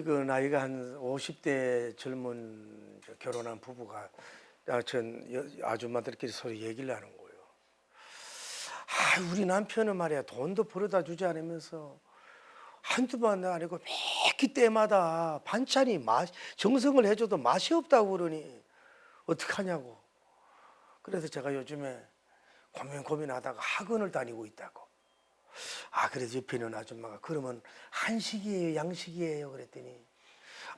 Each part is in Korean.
어떤 그 나이가 한 50대 젊은 결혼한 부부가 전 아줌마들끼리 서로 얘기를 하는 거예요. 우리 남편은 말이야 돈도 벌어다 주지 않으면서 한두 번 아니고 매끼 때마다 반찬이 정성을 해줘도 맛이 없다고 그러니 어떡하냐고. 그래서 제가 요즘에 고민하다가 학원을 다니고 있다고. 그래서 옆에 있는 아줌마가 그러면 한식이에요 양식이에요 그랬더니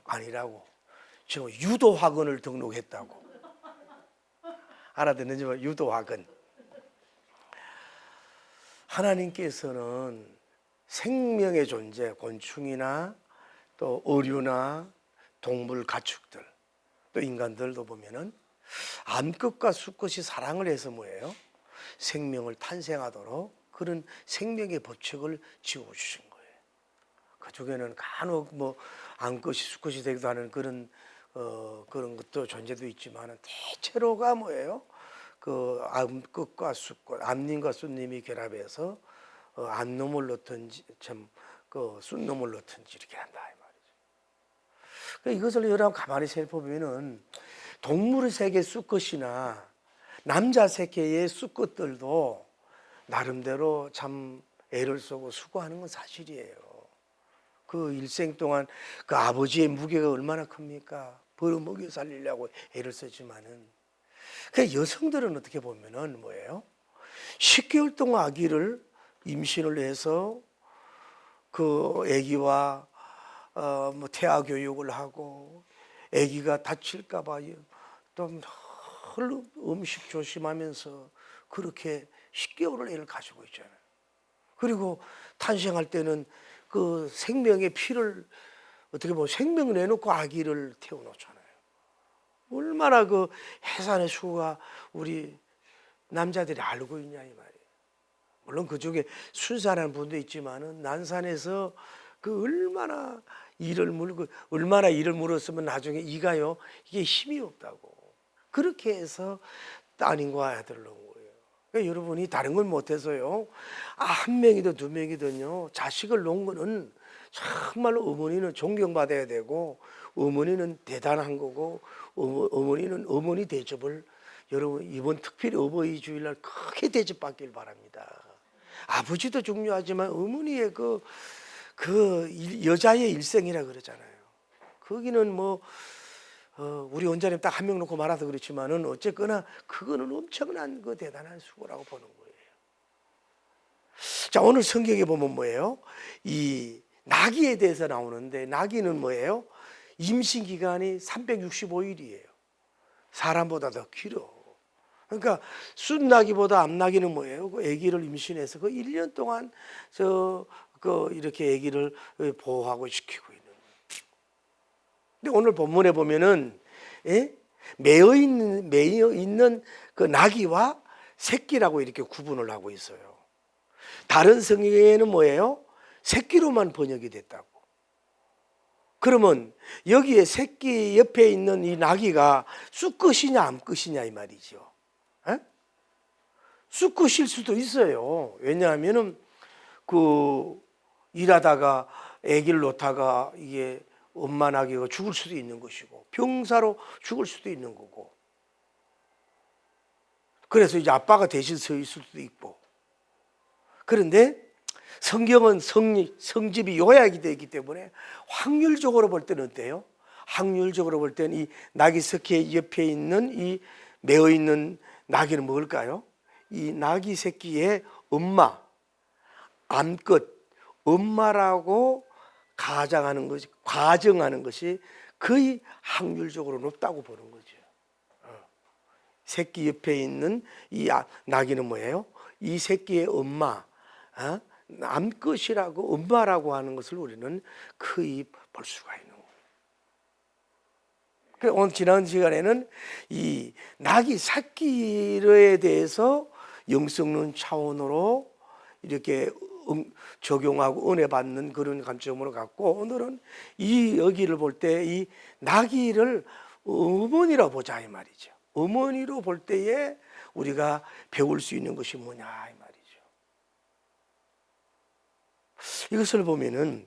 아니라고. 지금 유도 학원을 등록했다고. 알아듣는지 뭐 유도 학원. 하나님께서는 생명의 존재, 곤충이나 또 어류나 동물, 가축들, 또 인간들도 보면은 암컷과 수컷이 사랑을 해서 뭐예요? 생명을 탄생하도록 그런 생명의 법칙을 지어주신 거예요. 그 중에는 간혹 뭐 암컷이 수컷이 되기도 하는 그런 것도 존재도 있지만은 대체로가 뭐예요? 그 암컷과 수컷, 암님과 숫님이 결합해서 암놈을 넣든지 그 숫놈을 넣든지 이렇게 한다 이 말이죠. 그러니까 이것을 여러분 가만히 살펴보면은 동물의 세계 수컷이나 남자 세계의 수컷들도 나름대로 참 애를 쓰고 수고하는 건 사실이에요. 그 일생 동안 그 아버지의 무게가 얼마나 큽니까? 벌어먹여 살리려고 애를 쓰지만은 그 여성들은 어떻게 보면은 뭐예요? 10개월 동안 아기를 임신을 해서 그 아기와 뭐 태아 교육을 하고 아기가 다칠까봐 또 늘 음식 조심하면서 그렇게 10개월을 애를 가지고 있잖아요. 그리고 탄생할 때는 그 생명의 피를 어떻게 보면 생명을 내놓고 아기를 태워놓잖아요. 얼마나 그 해산의 수고가 우리 남자들이 알고 있냐 이 말이에요. 물론 그쪽에 순산하는 분도 있지만은 난산에서 그 얼마나 일을 물었으면 나중에 이가요 이게 힘이 없다고. 그렇게 해서 따님과 아들을 낳은 거예요. 그러니까 여러분이 다른 걸 못해서요. 한 명이든 두 명이든요 자식을 놓은 거는 정말로 어머니는 존경받아야 되고 어머니는 대단한 거고 어머니는 어머니 대접을 여러분 이번 특별히 어버이 주일날 크게 대접받길 바랍니다. 아버지도 중요하지만 어머니의 그 여자의 일생이라 그러잖아요. 거기는 뭐 우리 원장님 딱 한 명 놓고 말아서 그렇지만은 어쨌거나 그거는 엄청난 그 대단한 수고라고 보는 거예요. 자, 오늘 성경에 보면 뭐예요? 이 나귀에 대해서 나오는데 나귀는 뭐예요? 임신 기간이 365일이에요. 사람보다 더 길어. 그러니까 순나귀보다 암나귀는 뭐예요? 그 아기를 임신해서 그 1년 동안 이렇게 아기를 보호하고 지키고 있는. 근데 오늘 본문에 보면은 매어 있는 그 나귀와 새끼라고 이렇게 구분을 하고 있어요. 다른 성경에는 뭐예요? 새끼로만 번역이 됐다고. 그러면 여기에 새끼 옆에 있는 이 나귀가 수컷이냐 암컷이냐 이 말이죠. 수컷일 수도 있어요. 왜냐하면은 그 일하다가 아기를 놓다가 이게 엄마 나귀가 죽을 수도 있는 것이고 병사로 죽을 수도 있는 거고 그래서 이제 아빠가 대신 서 있을 수도 있고 그런데 성경은 성집이 요약이 되기 때문에 확률적으로 볼 때는 어때요? 확률적으로 볼 때는 이 나귀 새끼 옆에 있는 이 매어 있는 나귀는 뭘까요? 이 나귀 새끼의 엄마, 암컷, 엄마라고 가정하는 것이 거의 확률적으로 높다고 보는 거죠. 새끼 옆에 있는 이 나귀는 뭐예요? 이 새끼의 엄마, 암컷이라고 엄마라고 하는 것을 우리는 거의 볼 수가 있는 거예요. 오늘 지난 시간에는 이 나귀 새끼에 대해서 영성론 차원으로 이렇게 적용하고 은혜 받는 그런 관점으로 갖고 오늘은 여기를 볼 때 이 나귀를 어머니로 보자 이 말이죠. 어머니로 볼 때에 우리가 배울 수 있는 것이 뭐냐 이 말이죠. 이것을 보면은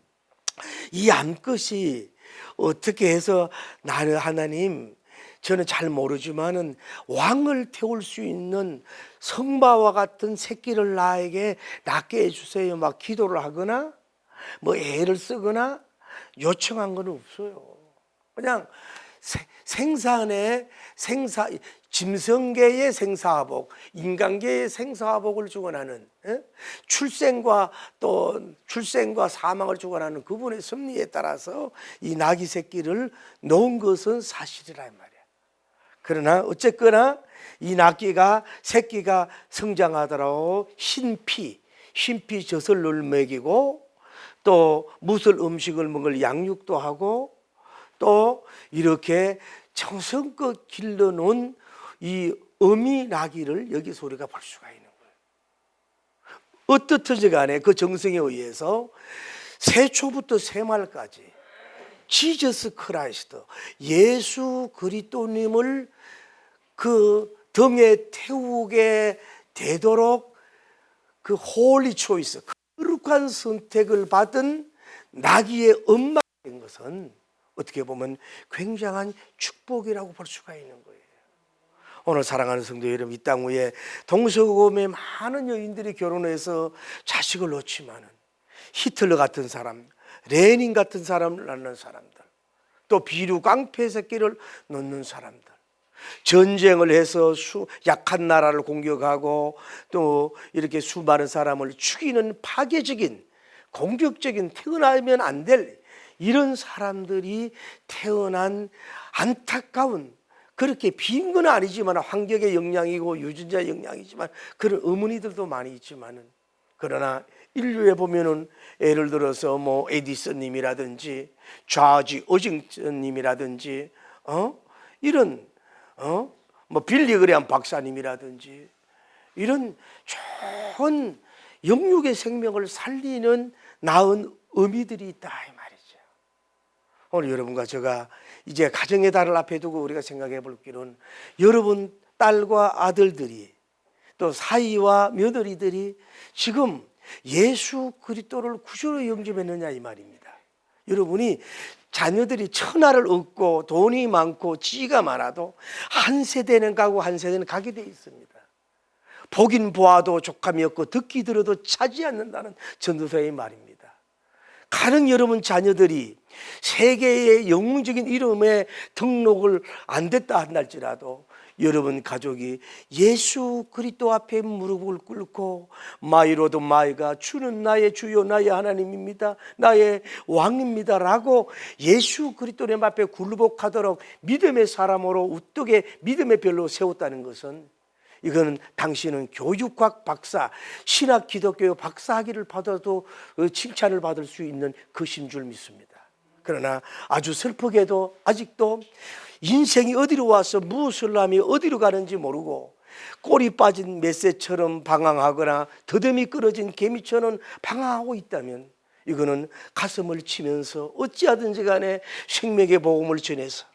이 암컷이 어떻게 해서 나는 하나님, 저는 잘 모르지만은 왕을 태울 수 있는 성바와 같은 새끼를 나에게 낳게 해주세요. 막 기도를 하거나 뭐 애를 쓰거나 요청한 건 없어요. 그냥 짐승계의 생사화복, 인간계의 생사화복을 주관하는, 출생과 사망을 주관하는 그분의 섭리에 따라서 이 나귀 새끼를 놓은 것은 사실이란 말이야. 그러나 어쨌거나 이 새끼가 성장하더라도 흰피 젖을 먹이고, 또 무술 음식을 먹을 양육도 하고, 또 이렇게 정성껏 길러놓은 이 어미 나귀를 여기서 우리가 볼 수가 있는 거예요. 어떻든지 간에 그 정성에 의해서 세초부터 세말까지 지저스 크라이스트, 예수 그리스도님을 그 등에 태우게 되도록 그 홀리 초이스, 거룩한 선택을 받은 나귀의 엄마가 된 것은 어떻게 보면 굉장한 축복이라고 볼 수가 있는 거예요. 오늘 사랑하는 성도 여러분, 이 땅 위에 동서고금의 많은 여인들이 결혼해서 자식을 놓지만은 히틀러 같은 사람, 레닌 같은 사람을 낳는 사람들, 또 비루 깡패 새끼를 놓는 사람들, 전쟁을 해서 약한 나라를 공격하고 또 이렇게 수많은 사람을 죽이는 파괴적인, 공격적인, 태어나면 안 될 이런 사람들이 태어난 안타까운, 그렇게 빈 건 아니지만 환경의 영향이고 유전자의 영향이지만 그런 어머니들도 많이 있지만은, 그러나 인류에 보면은 예를 들어서 뭐 에디슨님이라든지 좌지 어징턴님이라든지 이런 뭐 빌리 그레함 박사님이라든지 이런 좋은 영육의 생명을 살리는 나은 어미들이 있다 이 말이죠. 오늘 여러분과 제가 이제 가정의 달을 앞에 두고 우리가 생각해 볼 길은, 여러분 딸과 아들들이, 또 사위와 며느리들이 지금 예수 그리스도를 구주로 영접했느냐 이 말입니다. 여러분이 자녀들이 천하를 얻고 돈이 많고 지위가 많아도 한 세대는 가고 한 세대는 가게 돼 있습니다. 보긴 보아도 족함이 없고 듣기 들어도 차지 않는다는 전도서의 말입니다. 가령 여러분 자녀들이 세계의 영웅적인 이름에 등록을 안 됐다 한달지라도 여러분 가족이 예수 그리스도 앞에 무릎을 꿇고 마이로도 마이가 주는 나의 주요 나의 하나님입니다, 나의 왕입니다 라고 예수 그리스도님 앞에 굴복하도록 믿음의 사람으로 우뚝에 믿음의 별로 세웠다는 것은, 이거는 당신은 교육학 박사, 신학 기독교 박사학위를 받아도 칭찬을 받을 수 있는 것인 줄 믿습니다. 그러나 아주 슬프게도 아직도 인생이 어디로 와서 무엇을 하며 어디로 가는지 모르고 꼬리 빠진 맷새처럼 방황하거나 더듬이 끌어진 개미처럼 방황하고 있다면, 이거는 가슴을 치면서 어찌하든지 간에 생명의 복음을 전해서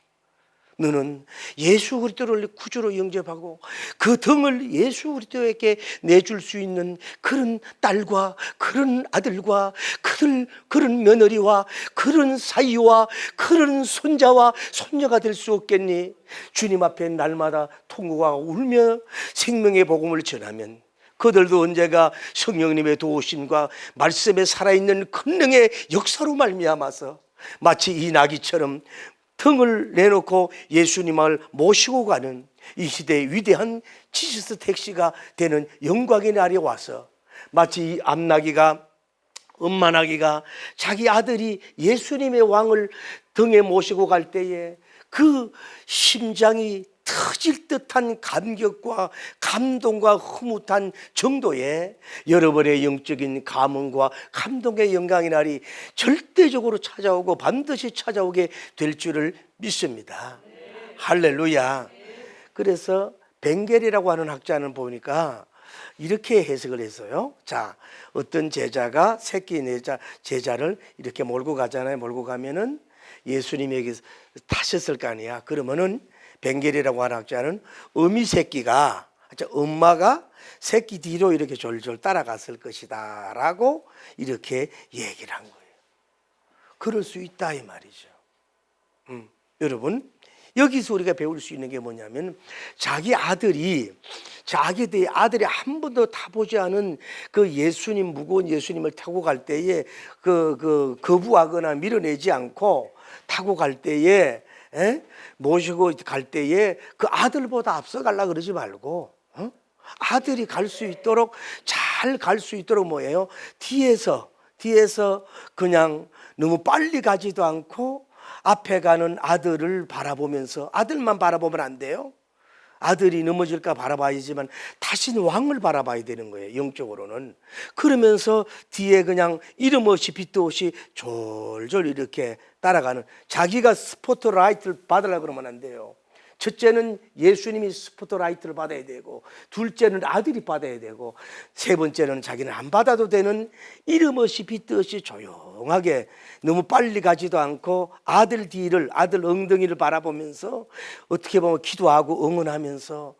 너는 예수 그리스도를 구주로 영접하고 그 등을 예수 그리스도에게 내줄 수 있는 그런 딸과 그런 아들과 그런 며느리와 그런 사위와 그런 손자와 손녀가 될 수 없겠니? 주님 앞에 날마다 통곡하고 울며 생명의 복음을 전하면 그들도 언제가 성령님의 도우심과 말씀에 살아있는 권능의 역사로 말미암아서 마치 이 나귀처럼 등을 내놓고 예수님을 모시고 가는 이 시대의 위대한 지저스 택시가 되는 영광의 날이 와서, 마치 이 암나귀가, 엄마 나귀가 자기 아들이 예수님의 왕을 등에 모시고 갈 때에 그 심장이 터질 듯한 감격과 감동과 흐뭇한 정도의 여러분의 영적인 감흥과 감동의 영광의 날이 절대적으로 찾아오고 반드시 찾아오게 될 줄을 믿습니다. 할렐루야. 그래서 벵겔이라고 하는 학자는 보니까 이렇게 해석을 했어요. 자, 어떤 제자가 새끼 제자를 이렇게 몰고 가잖아요. 몰고 가면은 예수님에게 타셨을 거 아니야. 그러면은 벵겔이라고 하는 학자는 어미 새끼가, 엄마가 새끼 뒤로 이렇게 졸졸 따라갔을 것이다 라고 이렇게 얘기를 한 거예요. 그럴 수 있다 이 말이죠. 여러분, 여기서 우리가 배울 수 있는 게 뭐냐면 자기 아들이 한 번도 타보지 않은 그 예수님, 무거운 예수님을 타고 갈 때에 거부하거나 밀어내지 않고 타고 갈 때에 모시고 갈 때에 그 아들보다 앞서 가려 그러지 말고 아들이 갈 수 있도록, 잘 갈 수 있도록 뭐예요? 뒤에서 그냥 너무 빨리 가지도 않고 앞에 가는 아들을 바라보면서, 아들만 바라보면 안 돼요. 아들이 넘어질까 바라봐야지만 다시는 왕을 바라봐야 되는 거예요, 영적으로는. 그러면서 뒤에 그냥 이름 없이 빛도 없이 졸졸 이렇게 따라가는, 자기가 스포트라이트를 받으려고 그러면 안 돼요. 첫째는 예수님이 스포트라이트를 받아야 되고, 둘째는 아들이 받아야 되고, 세 번째는 자기는 안 받아도 되는 이름 없이 빛도 없이 조용하게, 너무 빨리 가지도 않고 아들 뒤를, 아들 엉덩이를 바라보면서 어떻게 보면 기도하고 응원하면서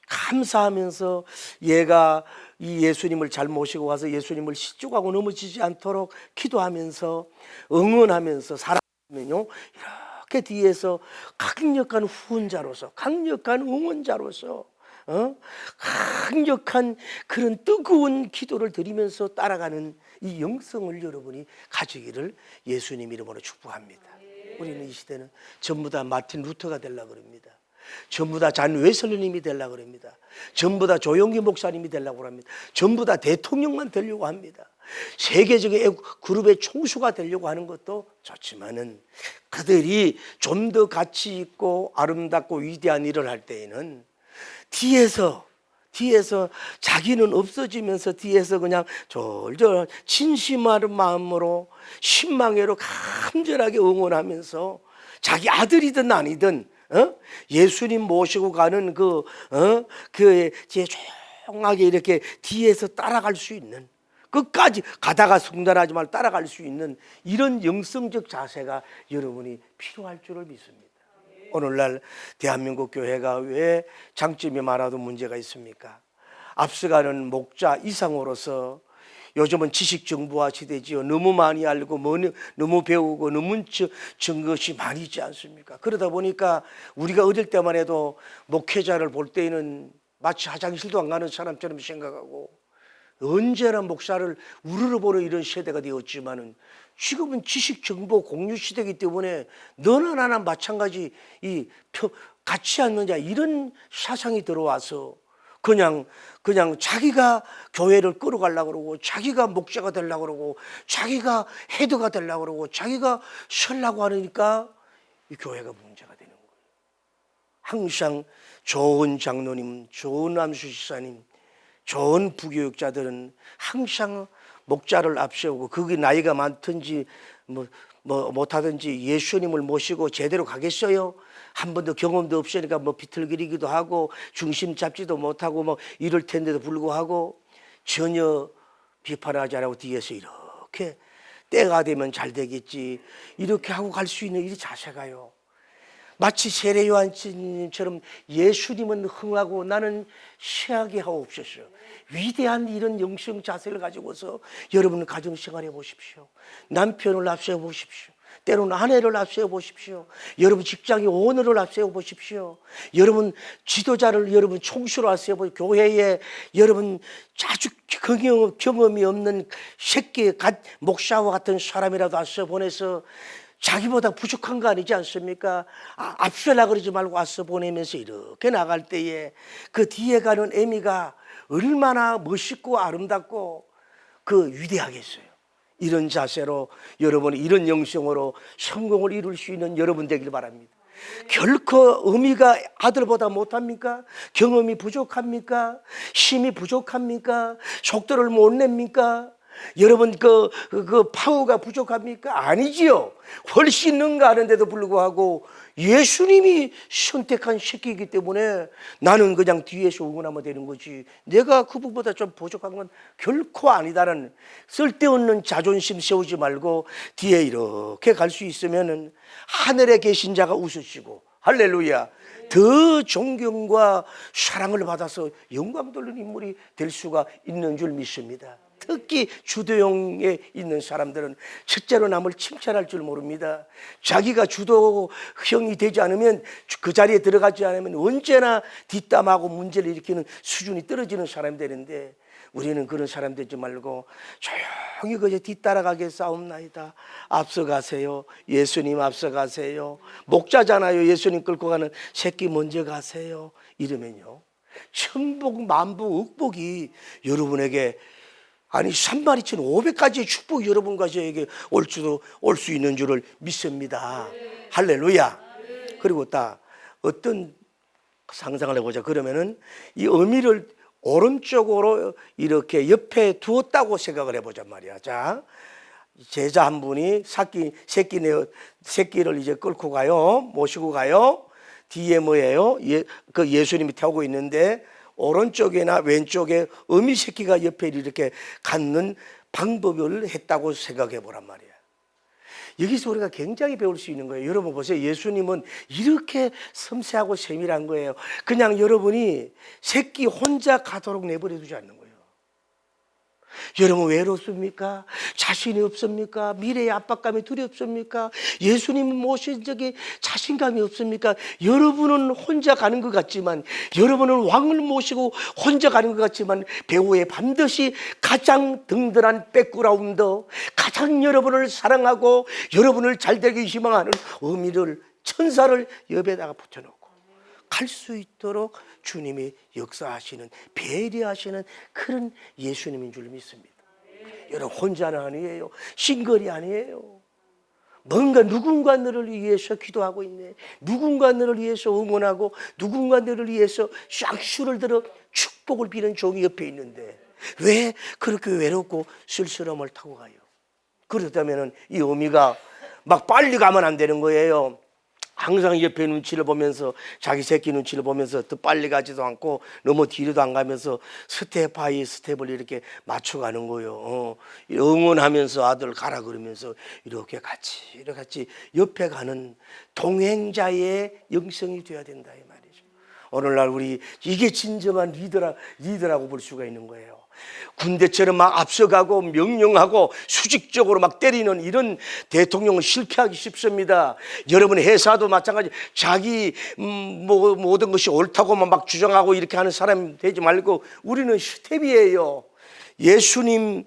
감사하면서, 얘가 이 예수님을 잘 모시고 와서 예수님을 실족하고 넘어지지 않도록 기도하면서 응원하면서 살아가면요, 이렇게 뒤에서 강력한 후원자로서, 강력한 응원자로서 강력한 그런 뜨거운 기도를 드리면서 따라가는 이 영성을 여러분이 가지기를 예수님 이름으로 축복합니다. 우리는 이 시대는 전부 다 마틴 루터가 되려고 그럽니다. 전부 다 잔 웨슬리님이 되려고 그럽니다. 전부 다 조용기 목사님이 되려고 합니다. 전부 다 대통령만 되려고 합니다. 세계적인 그룹의 총수가 되려고 하는 것도 좋지만은, 그들이 좀 더 가치 있고 아름답고 위대한 일을 할 때에는 뒤에서 자기는 없어지면서 뒤에서 그냥 졸졸 진심한 마음으로 신망회로 간절하게 응원하면서, 자기 아들이든 아니든 예수님 모시고 가는 조용하게 이렇게 뒤에서 따라갈 수 있는, 끝까지 가다가 중단하지 말고 따라갈 수 있는 이런 영성적 자세가 여러분이 필요할 줄을 믿습니다. 오늘날 대한민국 교회가 왜 장점이 많아도 문제가 있습니까? 앞서가는 목자 이상으로서 요즘은 지식 정보화 시대지요. 너무 많이 알고 너무 배우고 너무 전 것이 많이 있지 않습니까? 그러다 보니까 우리가 어릴 때만 해도 목회자를 볼 때에는 마치 화장실도 안 가는 사람처럼 생각하고, 언제나 목사를 우르르 보는 이런 세대가 되었지만은, 지금은 지식 정보 공유 시대이기 때문에 너나 나나 마찬가지 같지 않느냐, 이런 사상이 들어와서 그냥 자기가 교회를 끌어가려고 그러고, 자기가 목자가 되려고 그러고, 자기가 헤드가 되려고 그러고, 자기가 설라고 하니까 이 교회가 문제가 되는 거예요. 항상 좋은 장로님, 좋은 암수지사님, 좋은 부교육자들은 항상 목자를 앞세우고, 거기 나이가 많든지 못하든지 예수님을 모시고 제대로 가겠어요? 한 번도 경험도 없으니까 비틀거리기도 하고 중심 잡지도 못하고 이럴 텐데도 불구하고 전혀 비판하지 않고 뒤에서 이렇게 때가 되면 잘 되겠지, 이렇게 하고 갈 수 있는 이 자세가요, 마치 세례 요한처럼 예수님은 흥하고 나는 쇠하게 하옵소서, 위대한 이런 영성 자세를 가지고서 여러분 가정생활해 보십시오. 남편을 앞세워 보십시오. 때로는 아내를 앞세워 보십시오. 여러분 직장의 오너를 앞세워 보십시오. 여러분 지도자를 여러분 총수로 앞세워 보십시오. 교회에 여러분 아주 경험이 없는 새끼 목사와 같은 사람이라도 앞세워 보내서 자기보다 부족한 거 아니지 않습니까? 앞서라 그러지 말고 앞서 보내면서 이렇게 나갈 때에 그 뒤에 가는 애미가 얼마나 멋있고 아름답고 위대하겠어요. 이런 자세로 여러분이 이런 영성으로 성공을 이룰 수 있는 여러분 되길 바랍니다. 결코 의미가 아들보다 못합니까? 경험이 부족합니까? 힘이 부족합니까? 속도를 못 냅니까? 여러분 파워가 부족합니까? 아니지요. 훨씬 능가하는데도 불구하고 예수님이 선택한 새끼이기 때문에 나는 그냥 뒤에서 응원하면 되는 거지, 내가 그분보다 좀 부족한 건 결코 아니다라는 쓸데없는 자존심 세우지 말고 뒤에 이렇게 갈 수 있으면은 하늘에 계신 자가 웃으시고, 할렐루야, 더 존경과 사랑을 받아서 영광 돌리는 인물이 될 수가 있는 줄 믿습니다. 특히 주도형에 있는 사람들은 첫째로 남을 칭찬할 줄 모릅니다. 자기가 주도형이 되지 않으면, 그 자리에 들어가지 않으면 언제나 뒷담하고 문제를 일으키는 수준이 떨어지는 사람이 되는데, 우리는 그런 사람 되지 말고 조용히 그저 뒤따라가게 싸움나이다. 앞서가세요. 예수님 앞서가세요. 목자잖아요. 예수님 끌고 가는 새끼 먼저 가세요. 이러면요, 천복 만복 억복이 여러분에게, 아니 3만2천 5백가지의 축복이 여러분과 저에게 올 수 있는 줄을 믿습니다. 할렐루야. 그리고 딱 어떤 상상을 해보자. 그러면은 이 어미를 오른쪽으로 이렇게 옆에 두었다고 생각을 해보자 말이야. 자, 제자 한 분이 새끼를 이제 끌고 가요. 모시고 가요. 뒤에 뭐예요? 그 예수님이 타고 있는데 오른쪽이나 왼쪽에 어미 새끼가 옆에 이렇게 갖는 방법을 했다고 생각해 보란 말이야. 여기서 우리가 굉장히 배울 수 있는 거예요. 여러분 보세요. 예수님은 이렇게 섬세하고 세밀한 거예요. 그냥 여러분이 새끼 혼자 가도록 내버려 두지 않는 거예요. 여러분 외롭습니까? 자신이 없습니까? 미래의 압박감이 두렵습니까? 예수님 모신 적이 자신감이 없습니까? 여러분은 혼자 가는 것 같지만, 여러분은 왕을 모시고 혼자 가는 것 같지만, 배후에 반드시 가장 든든한 백그라운드, 가장 여러분을 사랑하고 여러분을 잘되게 희망하는 어미를, 천사를 옆에다가 붙여놓고 갈 수 있도록 주님이 역사하시는, 배려하시는 그런 예수님인 줄 믿습니다. 여러분 혼자는 아니에요. 싱글이 아니에요. 뭔가 누군가 너를 위해서 기도하고 있네. 누군가 너를 위해서 응원하고, 누군가 너를 위해서 쌍수를 들어 축복을 비는 종이 옆에 있는데 왜 그렇게 외롭고 쓸쓸함을 타고 가요? 그렇다면 이 어미가 막 빨리 가면 안 되는 거예요. 항상 옆에 눈치를 보면서, 자기 새끼 눈치를 보면서 더 빨리 가지도 않고 너무 뒤로도 안 가면서 스텝 바이 스텝을 이렇게 맞춰가는 거예요. 응원하면서 아들 가라 그러면서 이렇게 같이 옆에 가는 동행자의 영성이 되어야 된다 이 말이죠. 오늘날 우리 이게 진정한 리더라고 볼 수가 있는 거예요. 군대처럼 막 앞서가고 명령하고 수직적으로 막 때리는 이런 대통령은 실패하기 쉽습니다. 여러분 회사도 마찬가지. 자기 모든 것이 옳다고만 막 주장하고 이렇게 하는 사람이 되지 말고, 우리는 스텝이에요. 예수님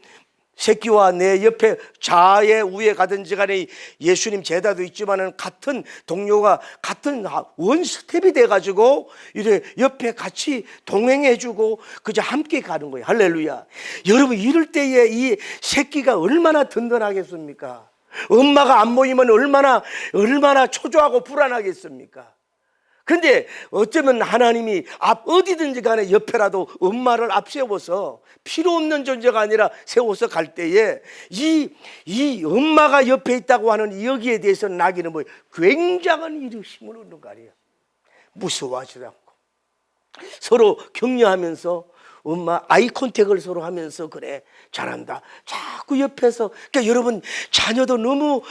새끼와 내 옆에 좌에 우에 가든지 간에 예수님 제자도 있지만은 같은 동료가 같은 원 스텝이 돼가지고 이래 옆에 같이 동행해주고 그저 함께 가는 거예요. 할렐루야. 여러분 이럴 때에 이 새끼가 얼마나 든든하겠습니까? 엄마가 안 보이면 얼마나 초조하고 불안하겠습니까? 근데 어쩌면 하나님이 어디든지 간에 옆에라도 엄마를 앞세워서 필요 없는 존재가 아니라 세워서 갈 때에 이 엄마가 옆에 있다고 하는 여기에 대해서 나기는 뭐 굉장한 힘을 얻는 거 아니에요. 무서워하지 않고 서로 격려하면서 엄마 아이 컨택을 서로 하면서 그래 잘한다. 자꾸 옆에서, 그러니까 여러분 자녀도 너무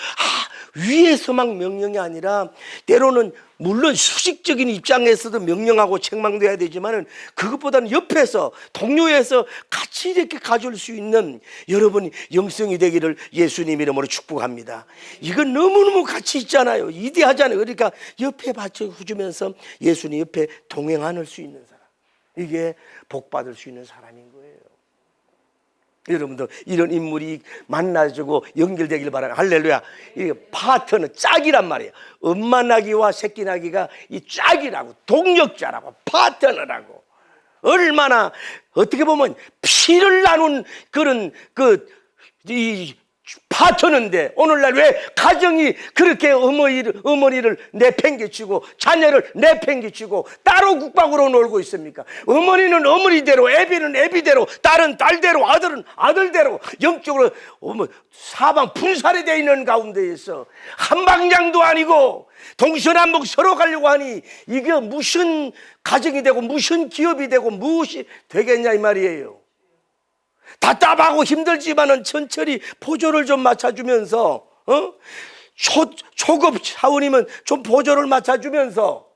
위에서 막 명령이 아니라, 때로는 물론 수직적인 입장에서도 명령하고 책망돼야 되지만은 그것보다는 옆에서 동료에서 같이 이렇게 가줄 수 있는 여러분 영성이 되기를 예수님 이름으로 축복합니다. 이건 너무너무 같이 있잖아요. 이대하잖아요. 그러니까 옆에 받쳐주면서 예수님 옆에 동행할 수 있는 사람, 이게 복 받을 수 있는 사람인 거예요. 여러분들 이런 인물이 만나주고 연결되길 바랍니다. 할렐루야. 이게 파트너, 짝이란 말이에요. 엄마 나기와 새끼 나기가 이 짝이라고, 동력자라고, 파트너라고. 얼마나 어떻게 보면 피를 나눈 그런 이 파트너인데, 오늘날 왜 가정이 그렇게 어머니를 내팽개치고 자녀를 내팽개치고 따로 국방으로 놀고 있습니까? 어머니는 어머니대로, 애비는 애비대로, 딸은 딸대로, 아들은 아들대로 영적으로 사방 분산이 되어 있는 가운데에서 한방향도 아니고 동서남북 서로 가려고 하니 이게 무슨 가정이 되고 무슨 기업이 되고 무엇이 되겠냐 이 말이에요. 답답하고 힘들지만은 천천히 보조를 좀 맞춰주면서, 초급 사원이면 좀 보조를 맞춰주면서,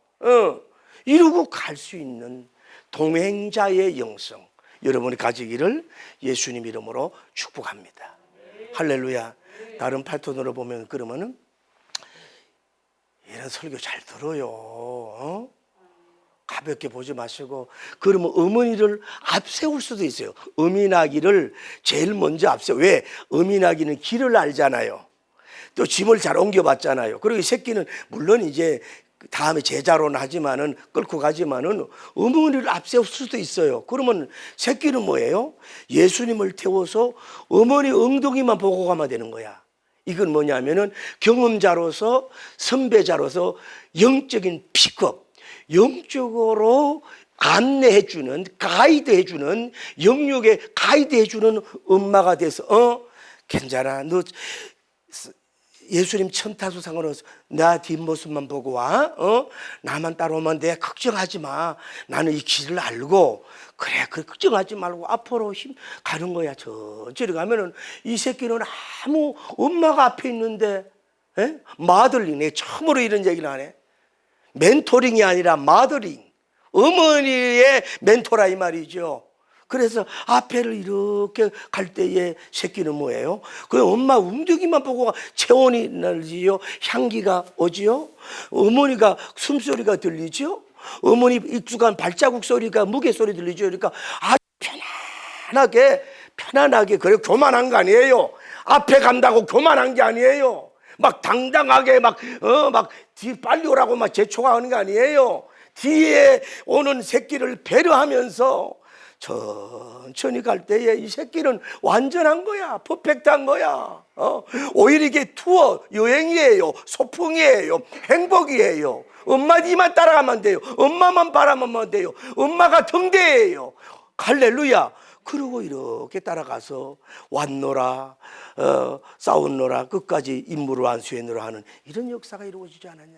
이러고 갈 수 있는 동행자의 영성. 여러분이 가지기를 예수님 이름으로 축복합니다. 할렐루야. 다른 파트너로 보면 그러면은 이런 설교 잘 들어요. 가볍게 보지 마시고, 그러면 어머니를 앞세울 수도 있어요. 어미나기를 제일 먼저 앞세워. 왜? 어미나기는 길을 알잖아요. 또 짐을 잘 옮겨봤잖아요. 그리고 이 새끼는 물론 이제 다음에 제자로는 하지만은 끌고 가지만은 어머니를 앞세울 수도 있어요. 그러면 새끼는 뭐예요? 예수님을 태워서 어머니 엉덩이만 보고 가면 되는 거야. 이건 뭐냐면은 경험자로서, 선배자로서 영적인 픽업, 영적으로 안내해주는, 가이드해주는, 영역에 가이드해주는 엄마가 돼서 괜찮아, 너 예수님 천타수 상관없어, 나 뒷모습만 보고 와, 나만 따라오면 돼, 걱정하지 마, 나는 이 길을 알고, 그래 걱정하지 말고 앞으로 가는 거야. 천천히 가면은 이 새끼는 아무 엄마가 앞에 있는데, 마들링, 내 처음으로 이런 얘기를 하네. 멘토링이 아니라 마더링, 어머니의 멘토라 이 말이죠. 그래서 앞에를 이렇게 갈 때에 새끼는 뭐예요? 그 엄마 웅덩이만 보고 체온이 날지요, 향기가 오지요, 어머니가 숨소리가 들리죠, 어머니 익숙한 발자국 소리가, 무게 소리 들리죠. 그러니까 아주 편안하게 그래. 교만한 거 아니에요. 앞에 간다고 교만한 게 아니에요. 막 당당하게 막 뒤 빨리 오라고 막 재촉하는 게 아니에요. 뒤에 오는 새끼를 배려하면서 천천히 갈 때에 이 새끼는 완전한 거야. 퍼펙트한 거야. 오히려 이게 투어 여행이에요. 소풍이에요. 행복이에요. 엄마 니만 따라가면 돼요. 엄마만 바라보면 돼요. 엄마가 등대예요. 할렐루야. 그리고 이렇게 따라가서 왔노라, 싸웠노라, 끝까지 임무를 완수했노라 하는 이런 역사가 이루어지지 않았냐.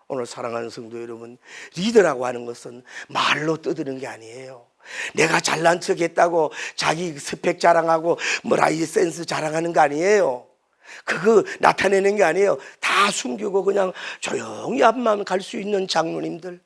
오늘 사랑하는 성도 여러분, 리더라고 하는 것은 말로 떠드는 게 아니에요. 내가 잘난 척 했다고 자기 스펙 자랑하고 이 센스 자랑하는 거 아니에요. 그거 나타내는 게 아니에요. 다 숨기고 그냥 조용히 앞만 갈 수 있는 장로님들,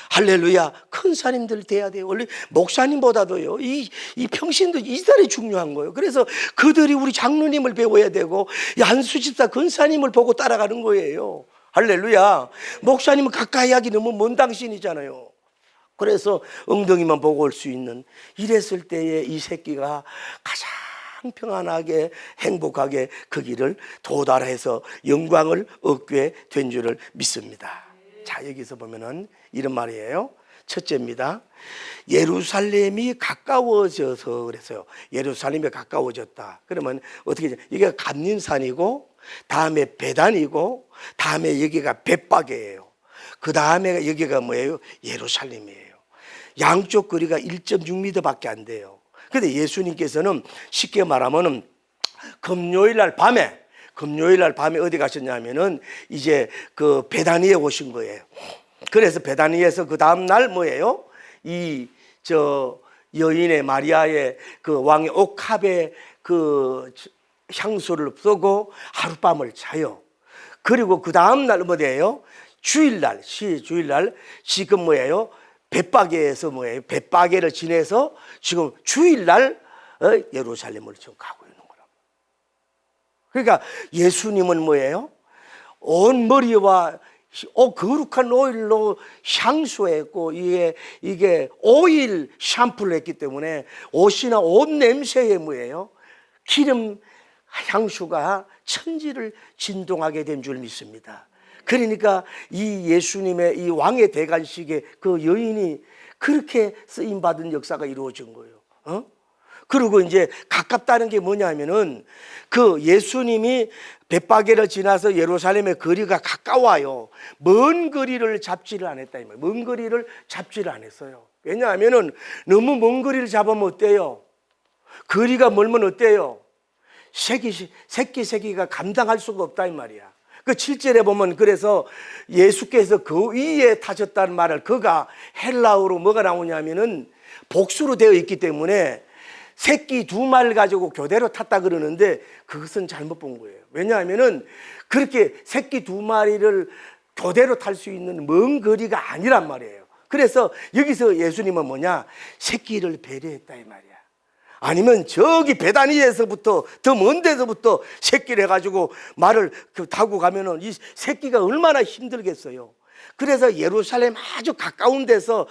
할렐루야, 큰 사님들 돼야 돼요. 원래 목사님보다도요, 이 평신도 이달이 중요한 거예요. 그래서 그들이 우리 장로님을 배워야 되고, 안수집사 근사님을 보고 따라가는 거예요. 할렐루야. 목사님은 가까이 하기 너무 먼 당신이잖아요. 그래서 엉덩이만 보고 올 수 있는, 이랬을 때에 이 새끼가 가장 평안하게 행복하게 그 길을 도달해서 영광을 얻게 된 줄을 믿습니다. 자, 여기서 보면은 이런 말이에요. 첫째입니다. 예루살렘이 가까워져서 그랬어요. 예루살렘이 가까워졌다. 그러면 어떻게 되죠? 이게 감림산이고, 다음에 배단이고, 다음에 여기가 벳박이에요. 그 다음에 여기가 뭐예요? 예루살렘이에요. 양쪽 거리가 1.6m 밖에 안 돼요. 근데 예수님께서는 쉽게 말하면은 금요일 날 밤에 어디 가셨냐면은 이제 그 베다니에 오신 거예요. 그래서 베다니에서 그 다음 날 뭐예요? 여인의 마리아의 그 왕의 옥합에 그 향수를 쓰고 하룻밤을 자요. 그리고 그 다음 날 뭐예요? 주일날 지금 뭐예요? 벳바게에서 뭐예요? 벳바게를 지내서 지금 주일날 예루살렘을 지금 가고 있는 거라고. 그러니까 예수님은 뭐예요? 온 머리와 거룩한 오일로 향수했고, 이게 오일 샴푸를 했기 때문에 옷이나 옷 냄새에 뭐예요? 기름 향수가 천지를 진동하게 된 줄 믿습니다. 그러니까 이 예수님의 이 왕의 대관식에 그 여인이 그렇게 쓰임받은 역사가 이루어진 거예요. 그리고 이제 가깝다는 게 뭐냐면은 그 예수님이 벳바게를 지나서 예루살렘의 거리가 가까워요. 먼 거리를 잡지를 않았다 이 말이에요. 먼 거리를 잡지를 않았어요. 왜냐하면은 너무 먼 거리를 잡으면 어때요? 거리가 멀면 어때요? 새끼가 감당할 수가 없다 이 말이야. 그 7절에 보면 그래서 예수께서 그 위에 타셨다는 말을, 그가 헬라어로 뭐가 나오냐면은 복수로 되어 있기 때문에 새끼 2마리를 가지고 교대로 탔다 그러는데 그것은 잘못 본 거예요. 왜냐하면은 그렇게 새끼 2마리를 교대로 탈 수 있는 먼 거리가 아니란 말이에요. 그래서 여기서 예수님은 뭐냐? 새끼를 배려했다 이 말이야. 아니면 저기 베다니에서부터 더 먼 데서부터 새끼를 해가지고 말을 타고 가면은 이 새끼가 얼마나 힘들겠어요. 그래서 예루살렘 아주 가까운 데서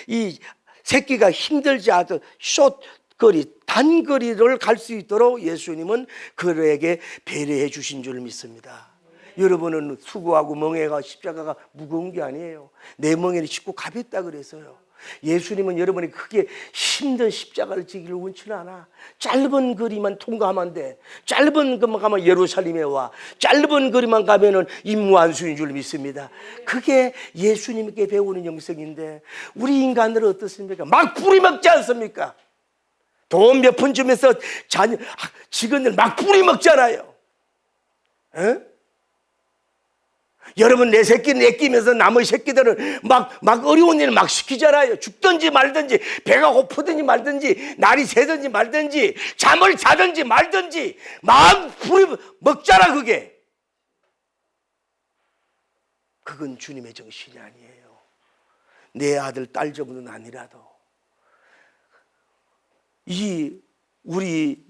이 새끼가 힘들지 않은 숏거리, 단거리를 갈 수 있도록 예수님은 그에게 배려해 주신 줄 믿습니다. 여러분은 수고하고 멍에가 십자가가 무거운 게 아니에요. 내 멍에는 쉽고 가볍다 그래서요. 예수님은 여러분이 크게 힘든 십자가를 지기를 원치는 않아. 짧은 거리만 통과하면 돼. 짧은 것만 가면 예루살렘에 와. 짧은 거리만 가면은 임무완수인 줄 믿습니다. 그게 예수님께 배우는 영성인데 우리 인간들은 어떻습니까? 막 뿌리먹지 않습니까? 돈 몇 푼 주면서 직원들 막 뿌리먹잖아요. 에? 여러분 내 새끼는 애끼면서 남의 새끼들은 막 어려운 일을 막 시키잖아요. 죽든지 말든지 배가 고프든지 말든지 날이 새든지 말든지 잠을 자든지 말든지 막 부리 먹잖아. 그건 주님의 정신이 아니에요. 내 아들 딸 정도는 아니라도 우리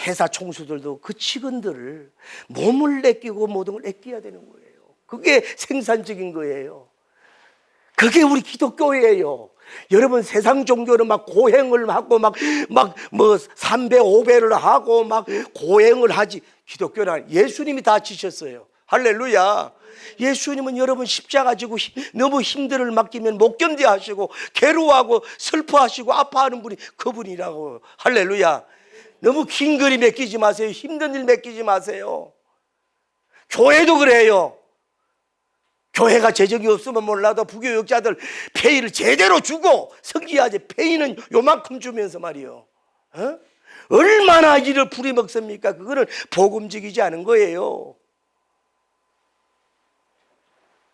회사 총수들도 그 직원들을 몸을 아끼고 모든 걸 아껴야 되는 거예요. 그게 생산적인 거예요. 그게 우리 기독교예요. 여러분 세상 종교는 막 고행을 하고 막 뭐 3배 5배를 하고 막 고행을 하지. 기독교는 예수님이 다 지셨어요. 할렐루야. 예수님은 여러분 십자가 지고 너무 힘들을 맡기면 못 견뎌 하시고 괴로워하고 슬퍼하시고 아파하는 분이 그분이라고. 할렐루야. 너무 긴 거리 맡기지 마세요. 힘든 일 맡기지 마세요. 교회도 그래요. 교회가 재정이 없으면 몰라도 부교육자들 페이를 제대로 주고 섬기야지. 페이는 요만큼 주면서 말이요. 얼마나 일을 부리먹습니까? 그거는 복음적이지 않은 거예요.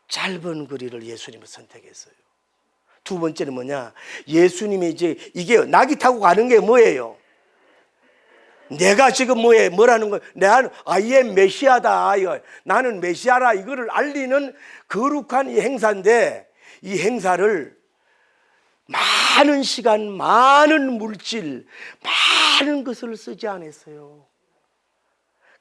짧은 거리를 예수님은 선택했어요. 두 번째는 뭐냐? 예수님이 이게 낙이 타고 가는 게 뭐예요? 내가 지금 뭐라는 거야? 내가 I am 메시아다. 나는 메시아라. 이거를 알리는 거룩한 이 행사인데 이 행사를 많은 시간, 많은 물질, 많은 것을 쓰지 않았어요.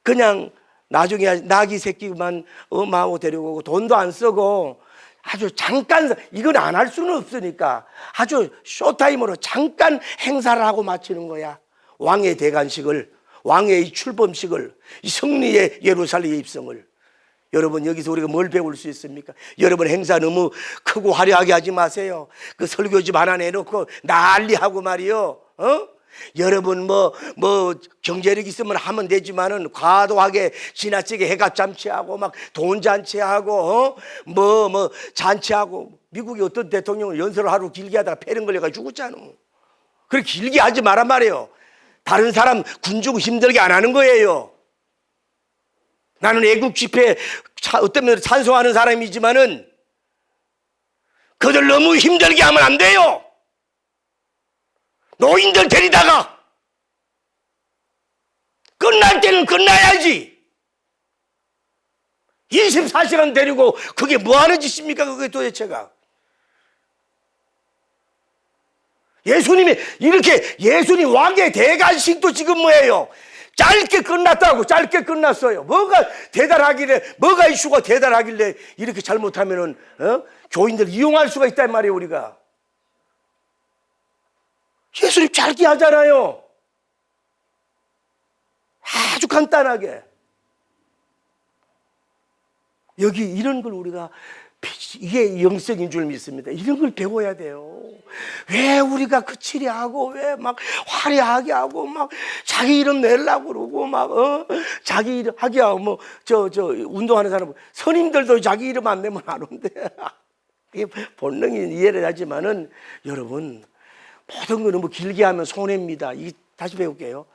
그냥 나중에 낙이 새끼만 엄마하고 데려오고 돈도 안 쓰고 아주 잠깐, 이건 안 할 수는 없으니까 아주 쇼타임으로 잠깐 행사를 하고 마치는 거야. 왕의 대관식을, 왕의 출범식을, 이 승리의 예루살렘의 입성을. 여러분 여기서 우리가 뭘 배울 수 있습니까? 여러분 행사 너무 크고 화려하게 하지 마세요. 그 설교집 하나 내놓고 난리하고 말이요. 여러분 뭐 경제력 있으면 하면 되지만은 과도하게 지나치게 해가 잔치하고 막 돈 잔치하고 뭐 잔치하고. 미국의 어떤 대통령은 연설을 하루 길게 하다가 폐렴 걸려가지고 죽었잖아. 그렇게 길게 하지 말란 말이에요. 다른 사람 군중 힘들게 안 하는 거예요. 나는 애국 집회 어떤 면으로 찬송하는 사람이지만은 그들 너무 힘들게 하면 안 돼요. 노인들 데리다가 끝날 때는 끝나야지. 24시간 데리고 그게 뭐 하는 짓입니까? 그게 도대체가. 예수님이 이렇게 예수님 왕의 대관식도 지금 뭐예요? 짧게 끝났다고. 짧게 끝났어요. 뭐가 대단하길래, 뭐가 이슈가 대단하길래 이렇게 잘못하면은 교인들 이용할 수가 있단 말이에요. 우리가 예수님 짧게 하잖아요. 아주 간단하게. 여기 이런 걸 우리가, 이게 영성인 줄 믿습니다. 이런 걸 배워야 돼요. 왜 우리가 그치리 하고 왜 막 화려하게 하고 막 자기 이름 내려고 그러고 막 자기 이름 하게 하고 뭐 저 운동하는 사람 선임들도 자기 이름 안 내면 안 온대. 이게 본능이 이해를 하지만은 여러분 모든 거 너무 길게 하면 손해입니다. 이 다시 배울게요.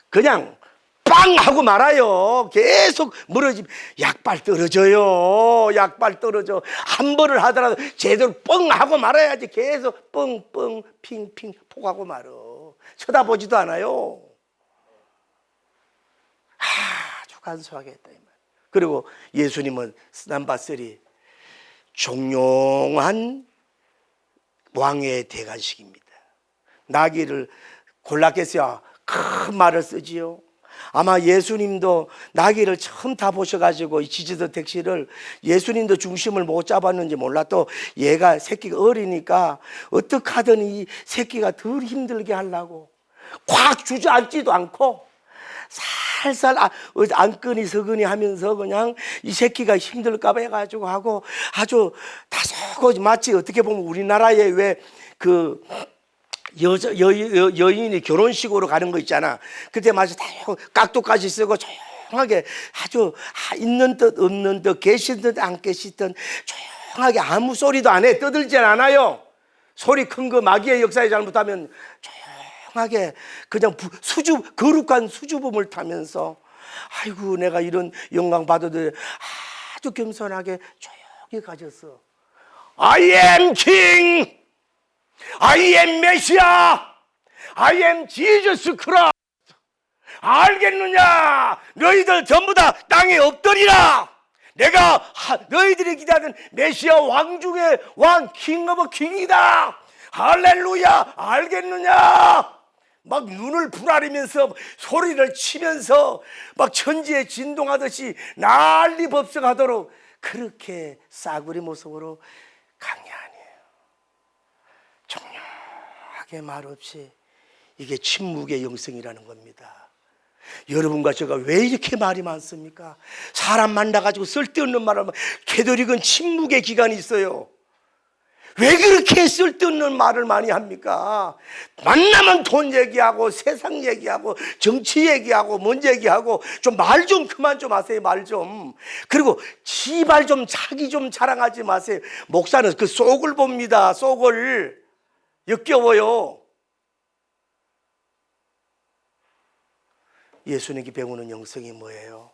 그냥 빵 하고 말아요. 계속 멀어지. 약발 떨어져요. 약발 떨어져. 한 번을 하더라도 제대로 뻥 하고 말아야지. 계속 뻥뻥 핑핑 폭하고 말어. 쳐다보지도 않아요. 아주 간소하게 했다 이 말. 그리고 예수님은 넘버 3, 종용한 왕의 대관식입니다. 나귀를 골랐겠어요? 큰 말을 쓰지요. 아마 예수님도 나귀를 처음 타보셔가지고 이 지지도 택시를 예수님도 중심을 못 잡았는지 몰라. 또 얘가 새끼가 어리니까 어떻게 하든 이 새끼가 덜 힘들게 하려고 꽉 주저앉지도 않고 살살 안거니 서거니 하면서 그냥 이 새끼가 힘들까봐 해가지고 하고 아주 다소곳이 마치 어떻게 보면 우리나라에 왜 그 여인이 결혼식으로 가는 거 있잖아. 그때 마치 다 깍두까지 쓰고 조용하게 아주 있는 듯 없는 듯 계신 듯 안 계시든 조용하게 아무 소리도 안 해. 떠들질 않아요. 소리 큰 거 마귀의 역사에 잘못하면 조용하게 그냥 거룩한 수줍음을 타면서 아이고 내가 이런 영광 받아도 아주 겸손하게 조용히 가졌어. I am king, I am 메시아, I am Jesus Christ. 알겠느냐? 너희들 전부 다 땅에 엎드리라. 내가 너희들이 기대하는 메시아 왕 중에 왕, 킹 오브 킹이다. 할렐루야. 알겠느냐? 막 눈을 부라리면서 소리를 치면서 막 천지에 진동하듯이 난리 법석하도록 그렇게 싸구리 모습으로 강야하네요. 정령하게 말없이. 이게 침묵의 영성이라는 겁니다. 여러분과 제가 왜 이렇게 말이 많습니까? 사람 만나가지고 쓸데없는 말을 하면 캐톨릭은 침묵의 기간이 있어요. 왜 그렇게 쓸데없는 말을 많이 합니까? 만나면 돈 얘기하고 세상 얘기하고 정치 얘기하고 뭔 얘기하고 좀 말 좀 그만 좀 하세요. 말 좀. 그리고 지발 좀 자기 좀 자랑하지 마세요. 목사는 그 속을 봅니다. 속을. 역겨워요. 예수님께 배우는 영성이 뭐예요?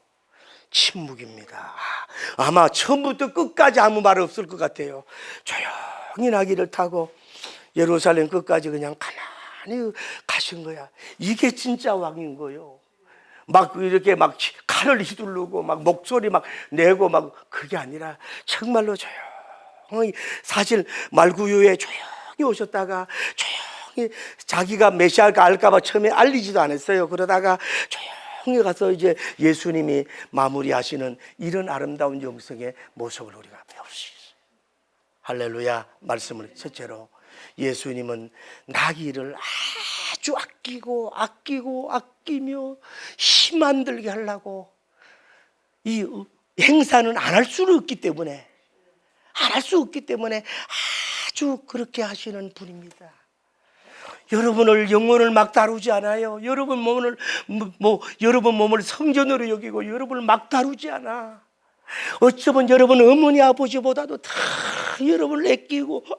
침묵입니다. 아마 처음부터 끝까지 아무 말 없을 것 같아요. 조용히 나귀를 타고 예루살렘 끝까지 그냥 가만히 가신 거야. 이게 진짜 왕인 거요. 막 이렇게 막 칼을 휘두르고 막 목소리 막 내고 막 그게 아니라 정말로 조용히 사실 말구유에 조용히 오셨다가 조용히 자기가 메시아가 알까봐 처음에 알리지도 않았어요. 그러다가 조용히 가서 이제 예수님이 마무리하시는 이런 아름다운 영성의 모습을 우리가 배울 수 있어요. 할렐루야. 말씀을 첫째로 예수님은 나귀를 아주 아끼며 힘 안 들게 하려고 이 행사는 안 할 수는 없기 때문에 아주 그렇게 하시는 분입니다. 여러분을 영혼을 막 다루지 않아요. 여러분 몸을 성전으로 여기고 여러분을 막 다루지 않아. 어쩌면 여러분 어머니 아버지보다도 다 여러분을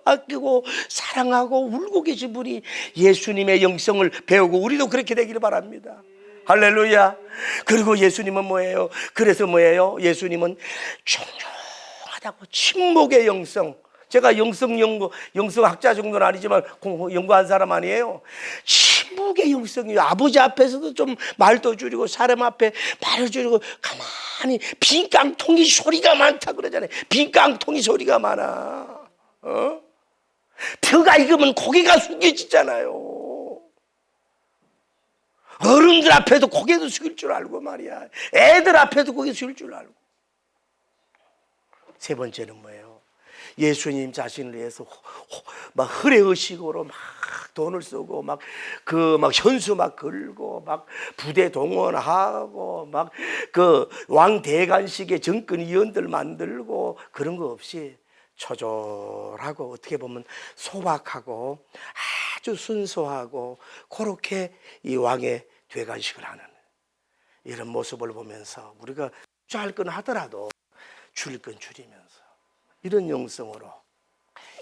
아끼고 사랑하고 울고 계신 분이 예수님의 영성을 배우고 우리도 그렇게 되기를 바랍니다. 할렐루야. 그리고 예수님은 뭐예요? 그래서 뭐예요? 예수님은 중요하다고 침묵의 영성. 제가 영성학자 정도는 아니지만 연구한 사람 아니에요. 침묵의 영성이에요. 아버지 앞에서도 좀 말도 줄이고 사람 앞에 말을 줄이고 가만히 빈 깡통이 소리가 많다 그러잖아요. 빈 깡통이 소리가 많아. 벼가 익으면 고개가 숙여지잖아요. 어른들 앞에도 고개도 숙일 줄 알고 말이야. 애들 앞에도 고개 숙일 줄 알고. 세 번째는 뭐예요? 예수님 자신을 위해서 막 흐레의식으로 막 돈을 쓰고 막 현수 막 걸고 막 부대 동원하고 막 그 왕 대관식의 정권 위원들 만들고 그런 거 없이 초절하고 어떻게 보면 소박하고 아주 순수하고 그렇게 이 왕의 대관식을 하는 이런 모습을 보면서 우리가 할 건 하더라도 줄일 건 줄이면서 이런 영성으로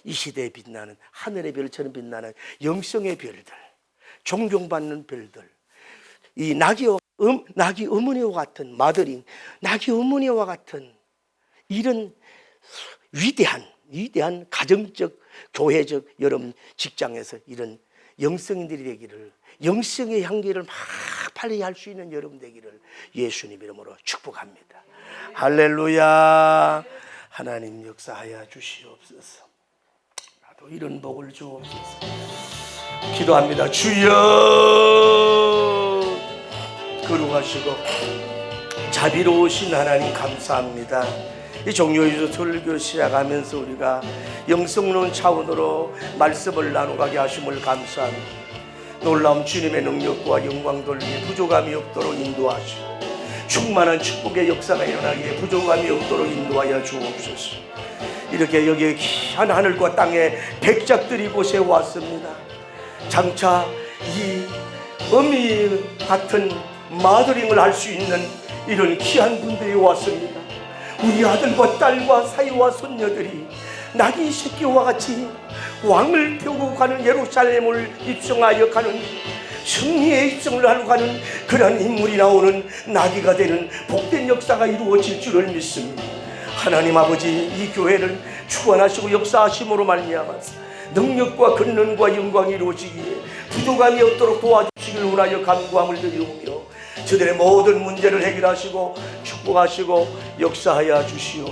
이 시대에 빛나는 하늘의 별처럼 빛나는 영성의 별들, 존경받는 별들, 이 나귀 어머니와 같은 마더링, 나귀 어머니와 같은 이런 위대한 가정적, 교회적 여러분 직장에서 이런 영성인들이 되기를, 영성의 향기를 막 발휘할 수 있는 여러분 되기를 예수님 이름으로 축복합니다. 할렐루야. 하나님 역사하여 주시옵소서. 나도 이런 복을 주옵소서. 기도합니다. 주여, 거룩하시고 자비로우신 하나님 감사합니다. 이 종료유주 설교 시작하면서 우리가 영성론 차원으로 말씀을 나누게 하심을 감사합니다. 놀라운 주님의 능력과 영광 돌리에 부족함이 없도록 인도하시고 충만한 축복의 역사가 일어나기에 부족함이 없도록 인도하여 주옵소서. 이렇게 여기에 귀한 하늘과 땅의 백작들이 곳에 왔습니다. 장차 이 어미 같은 마더링을 할 수 있는 이런 귀한 분들이 왔습니다. 우리 아들과 딸과 사위와 손녀들이 나귀 새끼와 같이 왕을 태우고 가는 예루살렘을 입성하여 가는 승리의 입성을 하러 가는 그런 인물이 나오는 나귀가 되는 복된 역사가 이루어질 줄을 믿습니다. 하나님 아버지, 이 교회를 축원하시고 역사하심으로 말미암아서 능력과 권능과 영광이 이루어지기에 부족함이 없도록 도와주시길 원하여 간구함을 드리오며 저들의 모든 문제를 해결하시고 축복하시고 역사하여 주시오.